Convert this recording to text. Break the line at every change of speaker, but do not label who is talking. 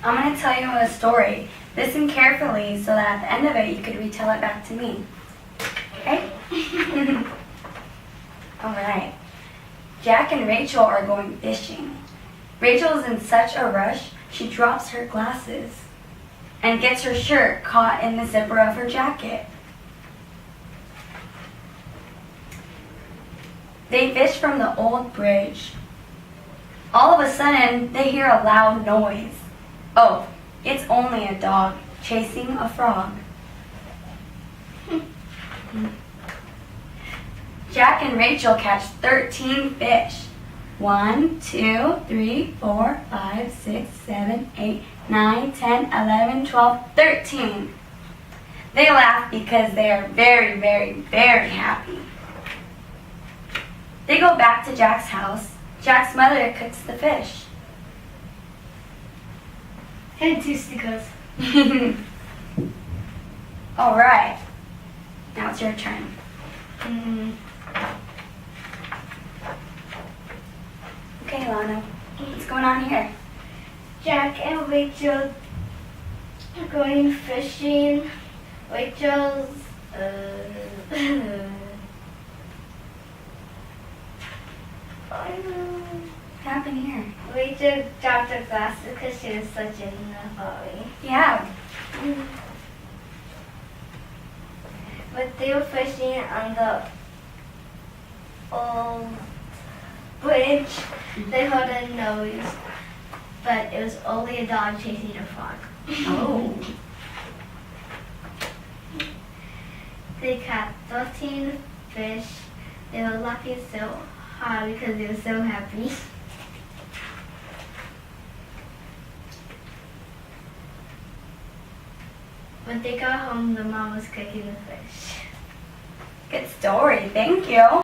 I'm going to tell you a story. Listen carefully so that at the end of it you could retell it back to me. Okay? Alright. Jack and Rachel are going fishing. Rachel is in such a rush, she drops her glasses and gets her shirt caught in the zipper of her jacket. They fish from the old bridge. All of a sudden, they hear a loud noise. Oh, it's only a dog chasing a frog. Jack and Rachel catch 13 fish. 1, 2, 3, 4, 5, 6, 7, 8, 9, 10, 11, 12, 13. They laugh because they are very, very, very happy. They go back to Jack's house. Jack's mother cooks the fish.
And 2 stickers.
All right. Now it's your turn. Okay, Lana. What's going on here?
Jack and Rachel are going fishing. Rachel's
What happened here?
Rachel dropped her glasses because she was such in a hurry.
Yeah.
But they were fishing on the old bridge. They heard a noise, but it was only a dog chasing a frog.
Oh.
They caught 13 fish. They were laughing so hard because they were so happy. When they got home, the mom was cooking the fish.
Good story. Thank you.